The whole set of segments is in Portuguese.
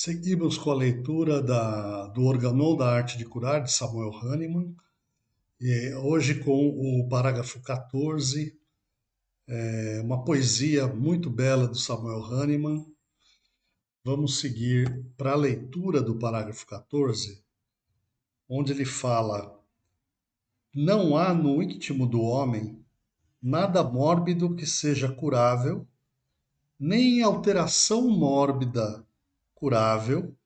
Seguimos com a leitura do Organon da Arte de Curar, de Samuel Hahnemann, e hoje com o parágrafo 14, uma poesia muito bela do Samuel Hahnemann. Vamos seguir para a leitura do parágrafo 14, onde ele fala: Não há no íntimo do homem nada mórbido que seja curável, nem alteração mórbida curável,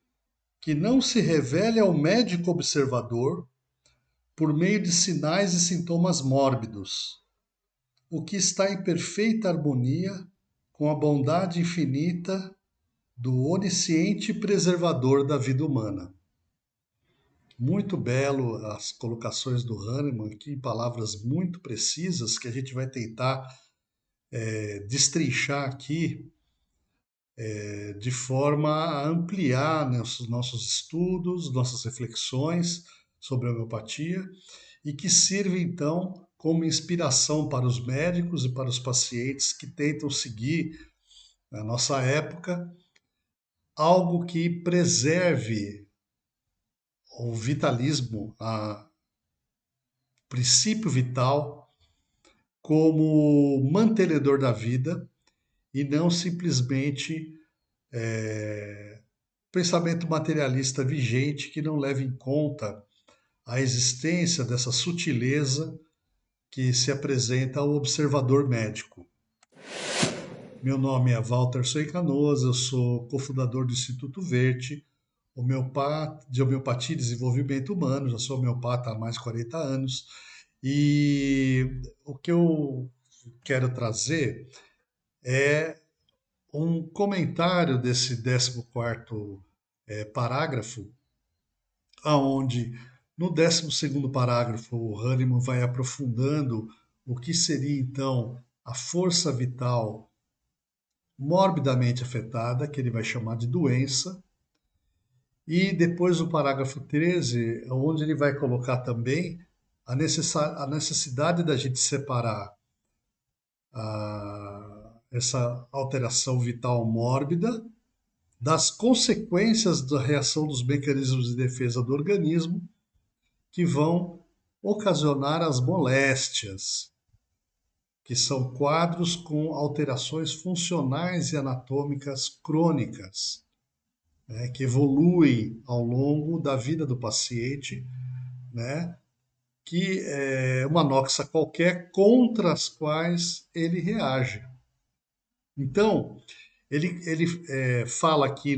que não se revele ao médico observador por meio de sinais e sintomas mórbidos, o que está em perfeita harmonia com a bondade infinita do onisciente preservador da vida humana. Muito belo as colocações do Hahnemann aqui, palavras muito precisas que a gente vai tentar destrinchar aqui de forma a ampliar, né, os nossos estudos, nossas reflexões sobre a homeopatia e que sirva então como inspiração para os médicos e para os pacientes que tentam seguir, na nossa época, algo que preserve o vitalismo, o princípio vital, como mantenedor da vida e não simplesmente pensamento materialista vigente que não leva em conta a existência dessa sutileza que se apresenta ao observador médico. Meu nome é Walter Soicanosa, eu sou cofundador do Instituto Verte, homeopata, de Homeopatia e Desenvolvimento Humano, já sou homeopata há mais de 40 anos, e o que eu quero trazer é um comentário desse 14º parágrafo, aonde no 12º parágrafo o Hahnemann vai aprofundando o que seria então a força vital morbidamente afetada, que ele vai chamar de doença, e depois o parágrafo 13, onde ele vai colocar também a necessidade da gente separar essa alteração vital mórbida das consequências da reação dos mecanismos de defesa do organismo que vão ocasionar as moléstias, que são quadros com alterações funcionais e anatômicas crônicas, né, que evoluem ao longo da vida do paciente, né, que é uma noxa qualquer contra as quais ele reage. Então, ele fala aqui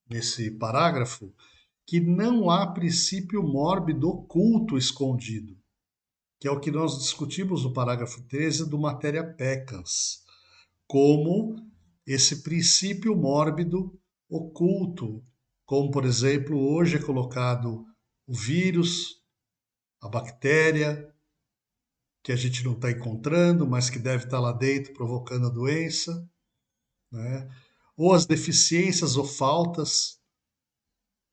nesse parágrafo que não há princípio mórbido oculto escondido, que é o que nós discutimos no parágrafo 13 do Matéria Peccans, como esse princípio mórbido oculto, como, por exemplo, hoje é colocado o vírus, a bactéria, que a gente não está encontrando, mas que deve estar lá dentro provocando a doença, né? Ou as deficiências ou faltas,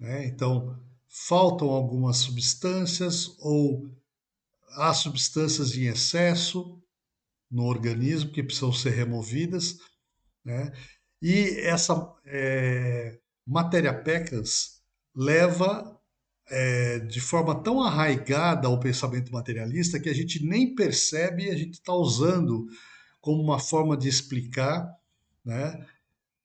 né? Então, faltam algumas substâncias ou há substâncias em excesso no organismo que precisam ser removidas, né? E essa matéria peccans leva de forma tão arraigada ao pensamento materialista que a gente nem percebe e a gente está usando como uma forma de explicar, né,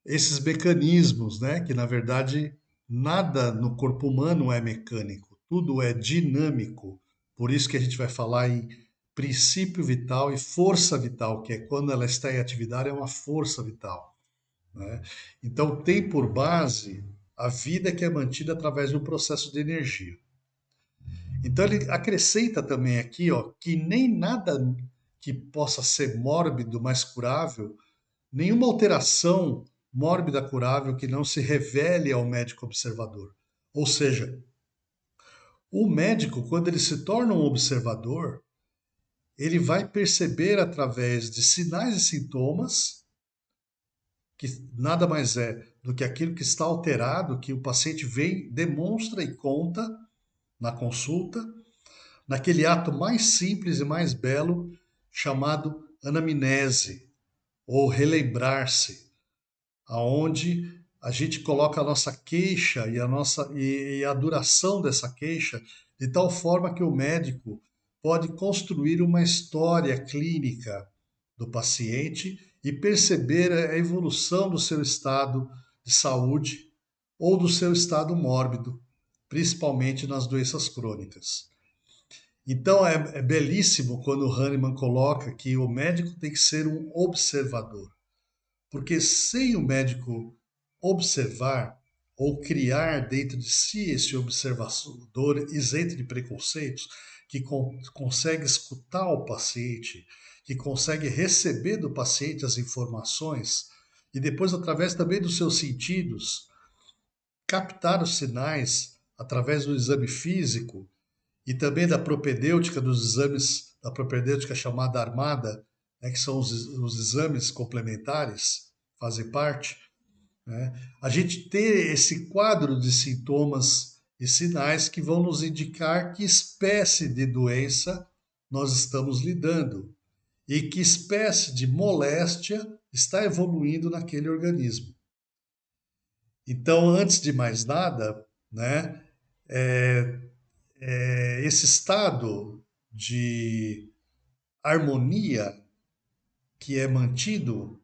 esses mecanismos, né, que na verdade nada no corpo humano é mecânico, tudo é dinâmico. Por isso que a gente vai falar em princípio vital e força vital, que é quando ela está em atividade, é uma força vital, né? Então tem por base a vida que é mantida através do processo de energia. Então ele acrescenta também aqui, ó, que nem nada que possa ser mórbido, mas curável, nenhuma alteração mórbida curável que não se revele ao médico observador. Ou seja, o médico, quando ele se torna um observador, ele vai perceber através de sinais e sintomas, que nada mais é do que aquilo que está alterado, que o paciente vem, demonstra e conta na consulta, naquele ato mais simples e mais belo chamado anamnese, ou relembrar-se. aonde a gente coloca a nossa queixa e a duração dessa queixa de tal forma que o médico pode construir uma história clínica do paciente e perceber a evolução do seu estado de saúde ou do seu estado mórbido, principalmente nas doenças crônicas. Então é belíssimo quando o Hahnemann coloca que o médico tem que ser um observador, porque sem o médico observar ou criar dentro de si esse observador isento de preconceitos, que consegue escutar o paciente, que consegue receber do paciente as informações e depois, através também dos seus sentidos, captar os sinais através do exame físico e também da propedêutica dos exames, da propedêutica chamada armada, né, que são os exames complementares, fazem parte, né? A gente ter esse quadro de sintomas e sinais que vão nos indicar que espécie de doença nós estamos lidando e que espécie de moléstia está evoluindo naquele organismo. Então, antes de mais nada, né, é, esse estado de harmonia que é mantido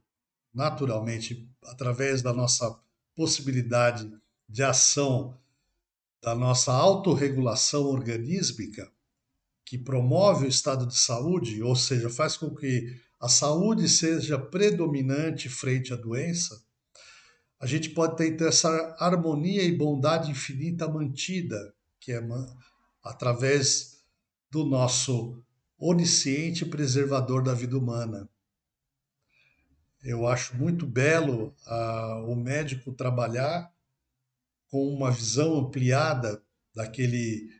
naturalmente através da nossa possibilidade de ação, da nossa autorregulação organísmica, que promove o estado de saúde, ou seja, faz com que a saúde seja predominante frente à doença, a gente pode ter então essa harmonia e bondade infinita mantida, que é através do nosso onisciente preservador da vida humana. Eu acho muito belo o médico trabalhar com uma visão ampliada daquele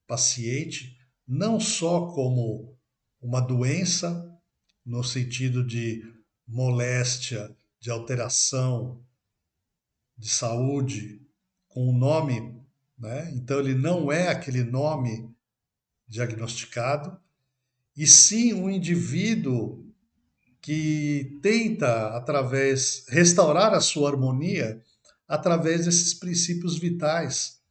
paciente, não só como uma doença, no sentido de moléstia, de alteração de saúde, com um nome, né? Então ele não é aquele nome diagnosticado, e sim um indivíduo que tenta, através, restaurar a sua harmonia através desses princípios vitais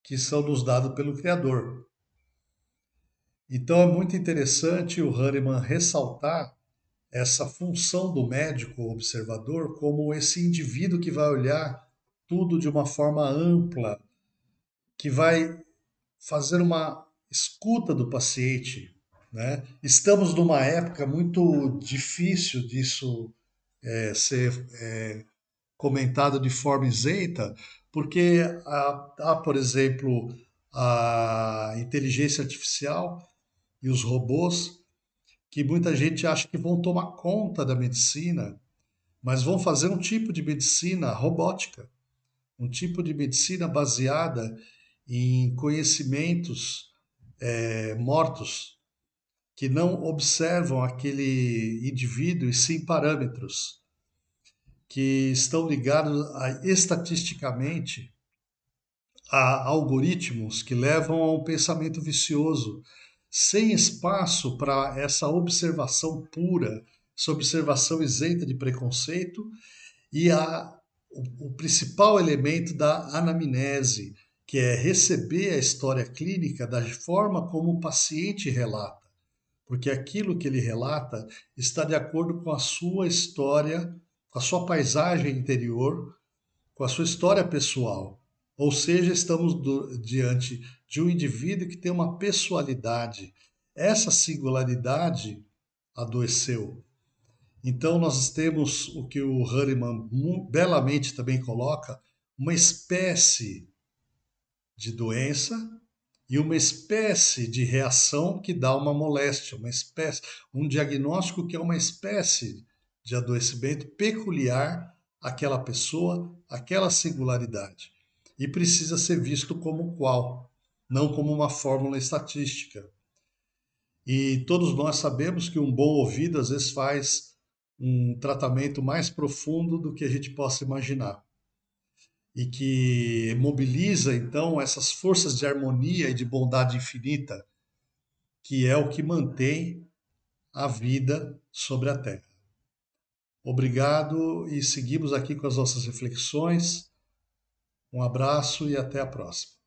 que são nos dados pelo Criador. Então é muito interessante o Hahnemann ressaltar essa função do médico observador como esse indivíduo que vai olhar tudo de uma forma ampla, que vai fazer uma escuta do paciente, né? Estamos numa época muito difícil disso ser comentado de forma isenta, porque há, por exemplo, a inteligência artificial e os robôs que muita gente acha que vão tomar conta da medicina, mas vão fazer um tipo de medicina robótica, um tipo de medicina baseada em conhecimentos mortos, que não observam aquele indivíduo e sim parâmetros que estão ligados estatisticamente a algoritmos que levam a um pensamento vicioso, sem espaço para essa observação pura, essa observação isenta de preconceito e o principal elemento da anamnese, que é receber a história clínica da forma como o paciente relata, porque aquilo que ele relata está de acordo com a sua história, com a sua paisagem interior, com a sua história pessoal. Ou seja, estamos diante de um indivíduo que tem uma pessoalidade. Essa singularidade adoeceu. Então, nós temos o que o Hahnemann belamente também coloca, uma espécie de doença e uma espécie de reação que dá uma moléstia, uma espécie, um diagnóstico que é uma espécie de adoecimento peculiar àquela pessoa, àquela singularidade. E precisa ser visto como qual, não como uma fórmula estatística. E todos nós sabemos que um bom ouvido às vezes faz um tratamento mais profundo do que a gente possa imaginar. E que mobiliza então essas forças de harmonia e de bondade infinita, que é o que mantém a vida sobre a Terra. Obrigado e seguimos aqui com as nossas reflexões. Um abraço e até a próxima.